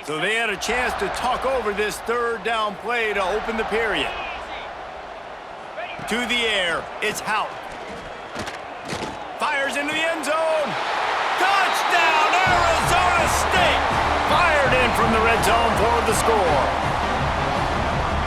So they had a chance to talk over this third down play to open the period. To the air, it's Houck. Fires into the end zone. Touchdown, Arizona State! Fired in from the red zone for the score.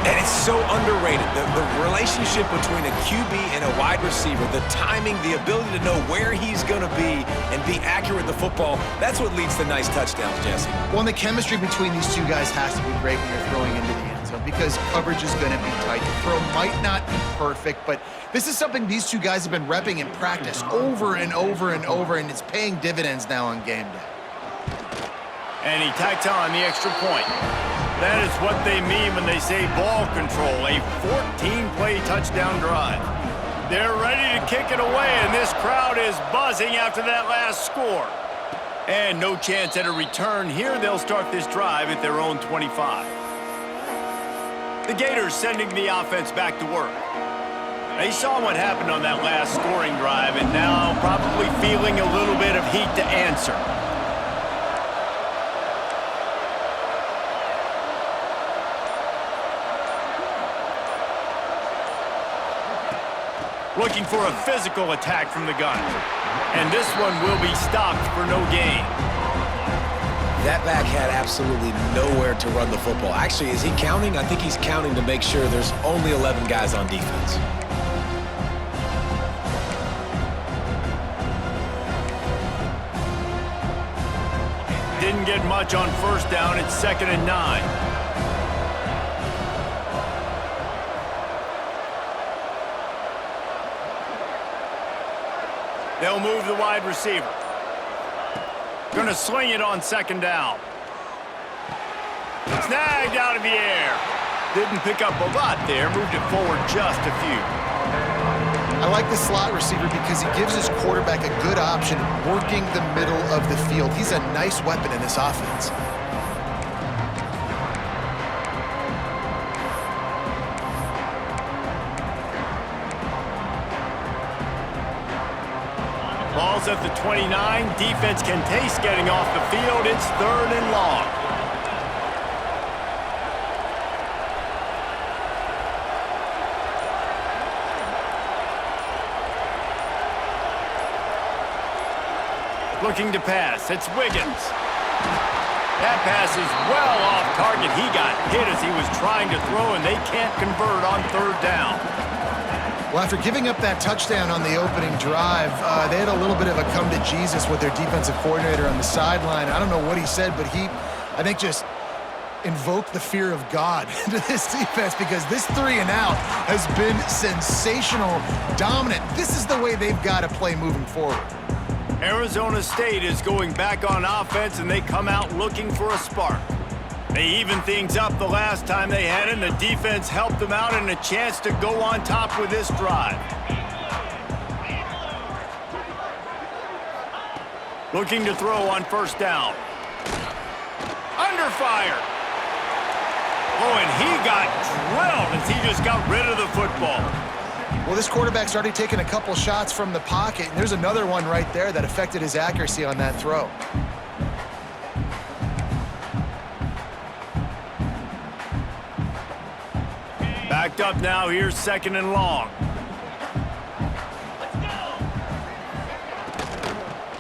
And it's so underrated, the relationship between a QB and a wide receiver, the timing, the ability to know where he's going to be and be accurate with the football, that's what leads to nice touchdowns, Jesse. Well, and the chemistry between these two guys has to be great when you're throwing into the end zone because coverage is going to be tight. The throw might not be perfect, but this is something these two guys have been repping in practice over and over and over, and it's paying dividends now on game day. And he tacks on the extra point. That is what they mean when they say ball control, a 14-play touchdown drive. They're ready to kick it away, and this crowd is buzzing after that last score. And no chance at a return here. They'll start this drive at their own 25. The Gators sending the offense back to work. They saw what happened on that last scoring drive, and now probably feeling a little bit of heat to answer. Looking for a physical attack from the gun. And this one will be stopped for no gain. That back had absolutely nowhere to run the football. Actually, is he counting? I think he's counting to make sure there's only 11 guys on defense. Didn't get much on first down. It's 2nd and 9. They'll move the wide receiver. Gonna swing it on 2nd down. Snagged out of the air. Didn't pick up a lot there. Moved it forward just a few. I like the slot receiver because he gives his quarterback a good option working the middle of the field. He's a nice weapon in this offense. Ball's at the 29. Defense can taste getting off the field. It's 3rd and long. Looking to pass. It's Wiggins. That pass is well off target. He got hit as he was trying to throw, and they can't convert on 3rd down. Well, after giving up that touchdown on the opening drive, they had a little bit of a come to Jesus with their defensive coordinator on the sideline. I don't know what he said, but he, I think, just invoked the fear of God into this defense because this 3 and out has been sensational, dominant. This is the way they've got to play moving forward. Arizona State is going back on offense, and they come out looking for a spark. They evened things up the last time they had it, and the defense helped them out and a chance to go on top with this drive. Looking to throw on 1st down. Under fire. Oh, and he got drilled as he just got rid of the football. Well, this quarterback's already taken a couple shots from the pocket, and there's another one right there that affected his accuracy on that throw. Backed up now, here's 2nd and long.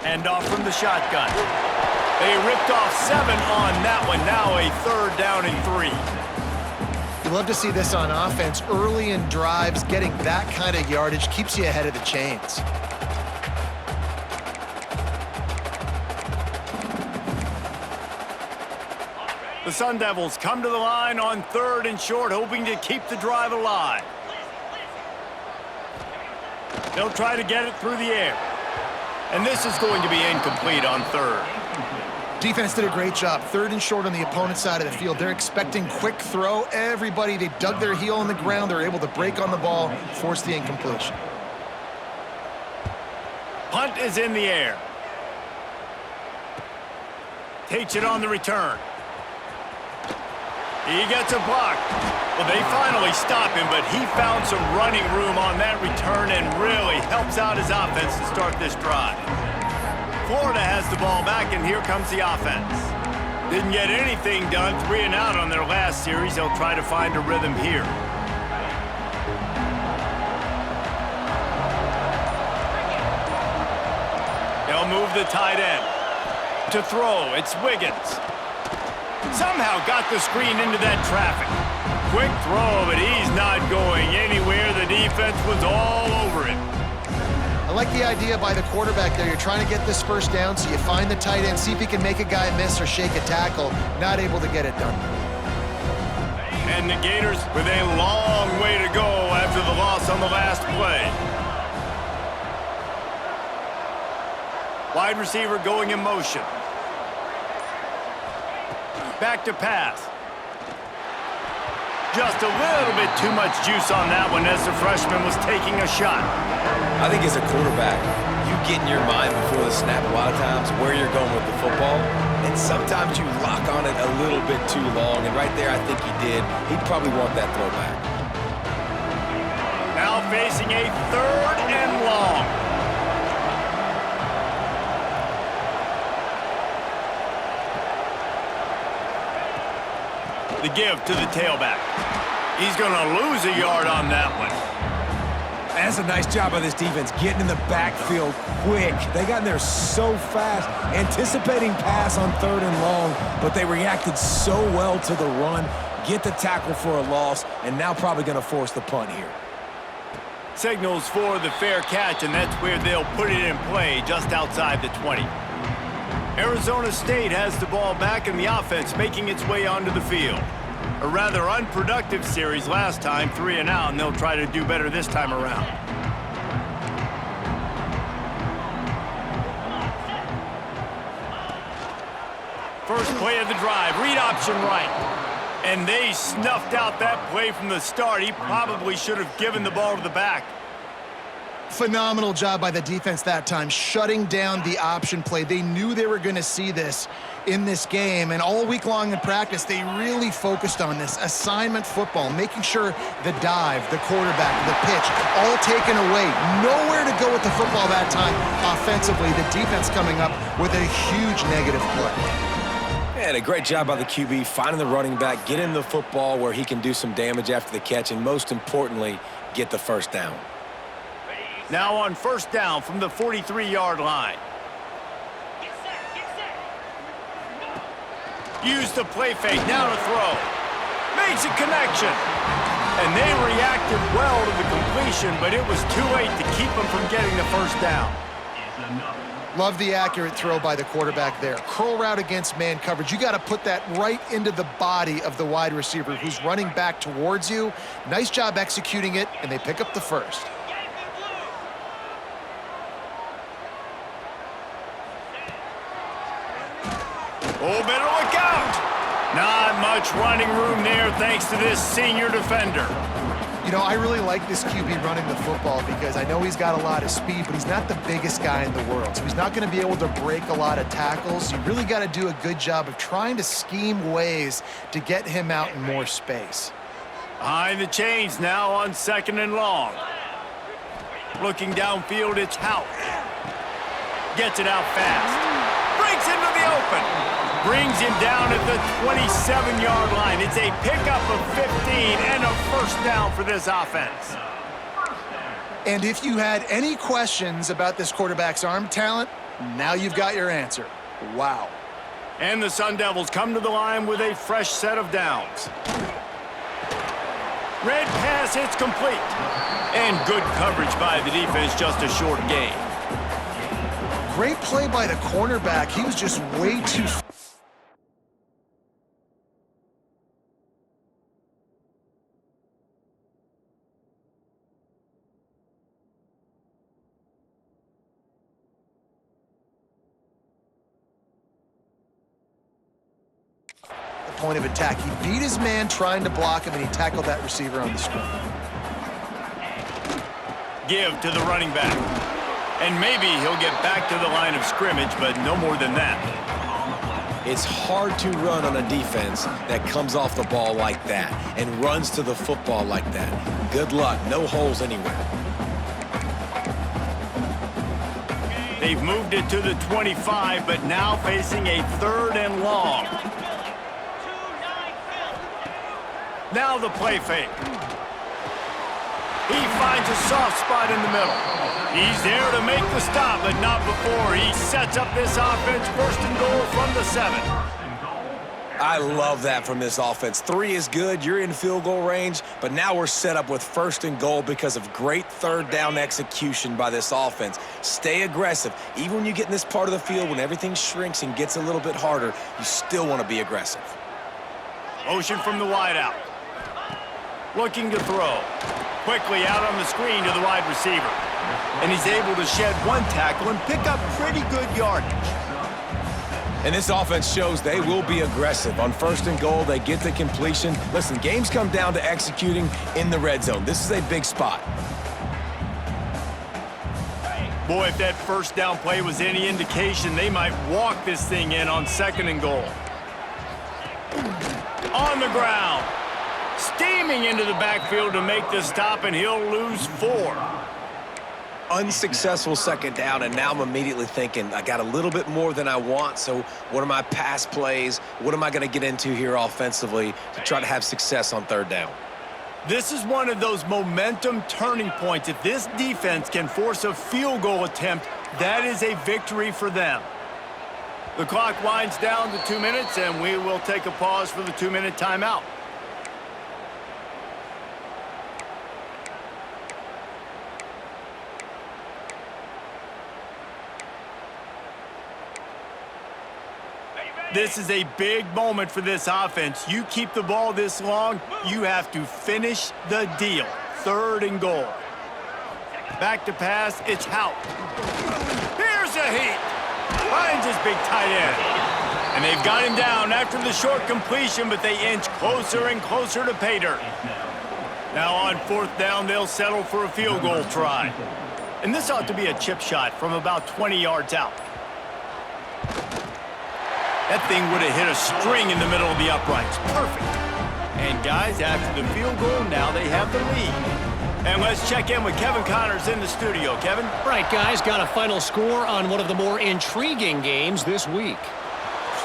End off from the shotgun. They ripped off 7 on that one. Now a 3rd down and 3. You love to see this on offense. Early in drives, getting that kind of yardage keeps you ahead of the chains. The Sun Devils come to the line on 3rd and short, hoping to keep the drive alive. They'll try to get it through the air. And this is going to be incomplete on 3rd. Defense did a great job. 3rd and short on the opponent's side of the field. They're expecting quick throw. Everybody, they dug their heel in the ground. They're able to break on the ball, force the incompletion. Punt is in the air. Takes it on the return. He gets a block. Well, they finally stop him, but he found some running room on that return and really helps out his offense to start this drive. Florida has the ball back, and here comes the offense. Didn't get anything done, 3 and out on their last series. They'll try to find a rhythm here. They'll move the tight end. To throw, it's Wiggins. Somehow got the screen into that traffic. Quick throw, but he's not going anywhere. The defense was all over him. I like the idea by the quarterback there. You're trying to get this first down, so you find the tight end, see if he can make a guy miss or shake a tackle. Not able to get it done. And the Gators with a long way to go after the loss on the last play. Wide receiver going in motion. Back to pass. Just a little bit too much juice on that one as the freshman was taking a shot. I think as a quarterback, you get in your mind before the snap a lot of times where you're going with the football, and sometimes you lock on it a little bit too long, and right there I think he did. He'd probably want that throwback. Now facing a 3rd and long. The give to the tailback. He's going to lose a yard on that one. That's a nice job by this defense, getting in the backfield quick. They got in there so fast, anticipating pass on 3rd and long, but they reacted so well to the run, get the tackle for a loss, and now probably going to force the punt here. Signals for the fair catch, and that's where they'll put it in play, just outside the 20. Arizona State has the ball back in the offense, making its way onto the field. A rather unproductive series last time, 3 and out, and they'll try to do better this time around. First play of the drive, read option right. And they snuffed out that play from the start. He probably should have given the ball to the back. Phenomenal job by the defense that time, shutting down the option play. They knew they were going to see this in this game, and all week long in practice, they really focused on this assignment football, making sure the dive, the quarterback, the pitch, all taken away. Nowhere to go with the football that time offensively. The defense coming up with a huge negative play. And a great job by the QB, finding the running back, getting the football where he can do some damage after the catch, and most importantly, get the first down. Now on first down from the 43-yard line. Use the play fake, now to throw. Makes a connection. And they reacted well to the completion, but it was too late to keep them from getting the first down. Love the accurate throw by the quarterback there. Curl route against man coverage. You got to put that right into the body of the wide receiver who's running back towards you. Nice job executing it, and they pick up the first. Oh, better look out. Not much running room there thanks to this senior defender. You know, I really like this QB running the football because I know he's got a lot of speed, but he's not the biggest guy in the world. So he's not going to be able to break a lot of tackles. You really got to do a good job of trying to scheme ways to get him out in more space. Behind the chains now on 2nd and long. Looking downfield, it's Hout. Gets it out fast. Breaks into the open. Brings him down at the 27-yard line. It's a pickup of 15 and a first down for this offense. And if you had any questions about this quarterback's arm talent, now you've got your answer. Wow. And the Sun Devils come to the line with a fresh set of downs. Red pass, it's complete. And good coverage by the defense, just a short gain. Great play by the cornerback. He was just way too... point of attack. He beat his man trying to block him, and he tackled that receiver on the screen. Give to the running back. And maybe he'll get back to the line of scrimmage, but no more than that. It's hard to run on a defense that comes off the ball like that and runs to the football like that. Good luck. No holes anywhere. They've moved it to the 25, but now facing a 3rd and long. Now the play fake. He finds a soft spot in the middle. He's there to make the stop, but not before he sets up this offense. First and goal from the 7. I love that from this offense. 3 is good. You're in field goal range, but now we're set up with first and goal because of great third down execution by this offense. Stay aggressive. Even when you get in this part of the field, when everything shrinks and gets a little bit harder, you still want to be aggressive. Motion from the wideout. Looking to throw. Quickly out on the screen to the wide receiver. And he's able to shed one tackle and pick up pretty good yardage. And this offense shows they will be aggressive. On first and goal, they get the completion. Listen, games come down to executing in the red zone. This is a big spot. Boy, if that first down play was any indication, they might walk this thing in on second and goal. On the ground. Steaming into the backfield to make the stop, and he'll lose 4. Unsuccessful second down, and now I'm immediately thinking, I got a little bit more than I want, so what are my pass plays? What am I going to get into here offensively to try to have success on third down? This is one of those momentum turning points. If this defense can force a field goal attempt, that is a victory for them. The clock winds down to 2 minutes, and we will take a pause for the 2-minute timeout. This is a big moment for this offense. You keep the ball this long, you have to finish the deal. Third and goal. Back to pass, it's Hout. Here's a heat. Finds his big tight end. And they've got him down after the short completion, but they inch closer and closer to pay dirt. Now on fourth down, they'll settle for a field goal try. And this ought to be a chip shot from about 20 yards out. That thing would have hit a string in the middle of the uprights. Perfect. And guys, after the field goal, now they have the lead. And let's check in with Kevin Connors in the studio. Kevin? Right, guys, got a final score on one of the more intriguing games this week.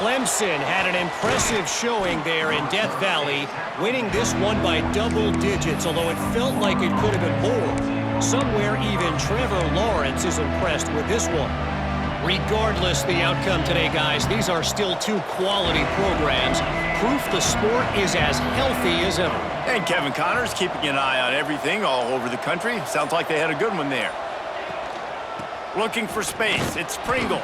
Clemson had an impressive showing there in Death Valley, winning this one by double digits, although it felt like it could have been more. Somewhere even Trevor Lawrence is impressed with this one. Regardless the outcome today, guys, these are still 2 quality programs. Proof the sport is as healthy as ever. And Kevin Connors keeping an eye on everything all over the country. Sounds like they had a good one there. Looking for space. It's Pringle.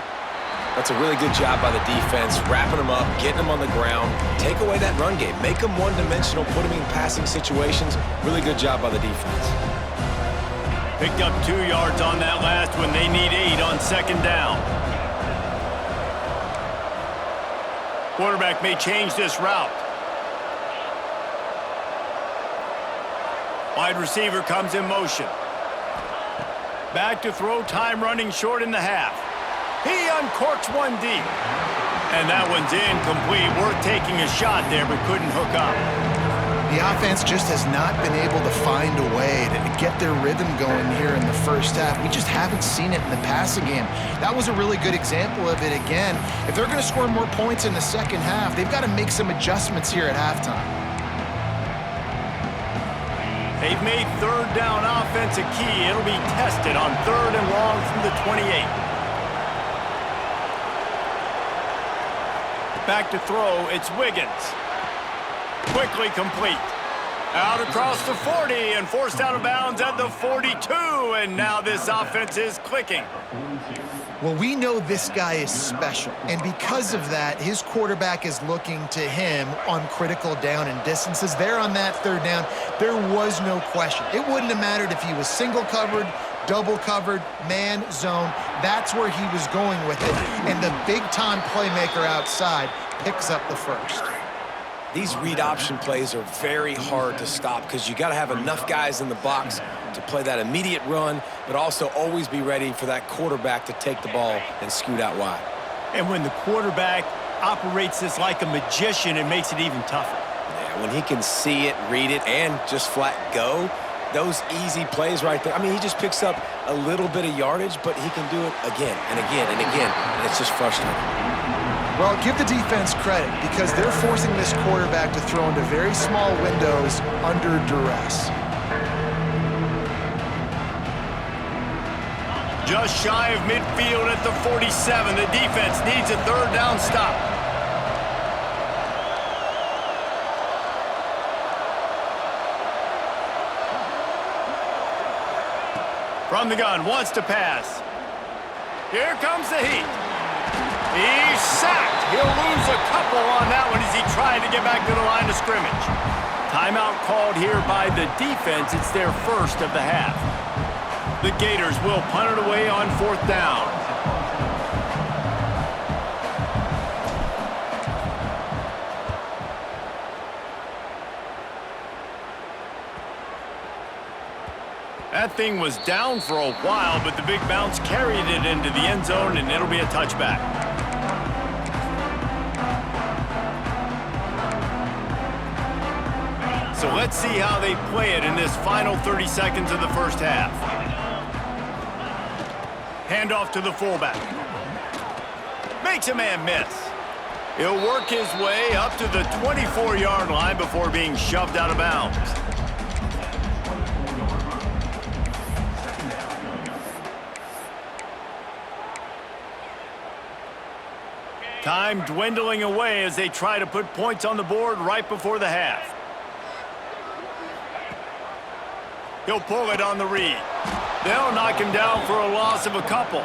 That's a really good job by the defense, wrapping them up, getting them on the ground. Take away that run game. Make them one-dimensional, put them in passing situations. Really good job by the defense. Picked up 2 yards on that last one. They need 8 on second down. Quarterback may change this route. Wide receiver comes in motion. Back to throw, time running short in the half. He uncorks one deep. And that one's incomplete. Worth taking a shot there, but couldn't hook up. The offense just has not been able to find a way to get their rhythm going here in the first half. We just haven't seen it in the passing game. That was a really good example of it again. If they're going to score more points in the second half, they've got to make some adjustments here at halftime. They've made third down offense a key. It'll be tested on third and long from the 28. Back to throw, it's Wiggins. Quickly complete. Out across the 40 and forced out of bounds at the 42. And now this offense is clicking. Well, we know this guy is special. And because of that, his quarterback is looking to him on critical down and distances. There on that third down, there was no question. It wouldn't have mattered if he was single covered, double covered, man, zone. That's where he was going with it. And the big-time playmaker outside picks up the first. These read option plays are very hard to stop because you got to have enough guys in the box to play that immediate run, but also always be ready for that quarterback to take the ball and scoot out wide. And when the quarterback operates this like a magician, it makes it even tougher. Yeah, when he can see it, read it, and just flat go, those easy plays right there. I mean, he just picks up a little bit of yardage, but he can do it again and again and again, and it's just frustrating. Well, give the defense credit because they're forcing this quarterback to throw into very small windows under duress. Just shy of midfield at the 47. The defense needs a third down stop. From the gun, wants to pass. Here comes the heat. He's sacked. He'll lose a couple on that one as he tried to get back to the line of scrimmage. Timeout called here by the defense. It's their first of the half. The Gators will punt it away on 4th down. That thing was down for a while, but the big bounce carried it into the end zone, and it'll be a touchback. So let's see how they play it in this final 30 seconds of the first half. Handoff to the fullback. Makes a man miss. He'll work his way up to the 24-yard line before being shoved out of bounds. Time dwindling away as they try to put points on the board right before the half. He'll pull it on the read. They'll knock him down for a loss of a couple.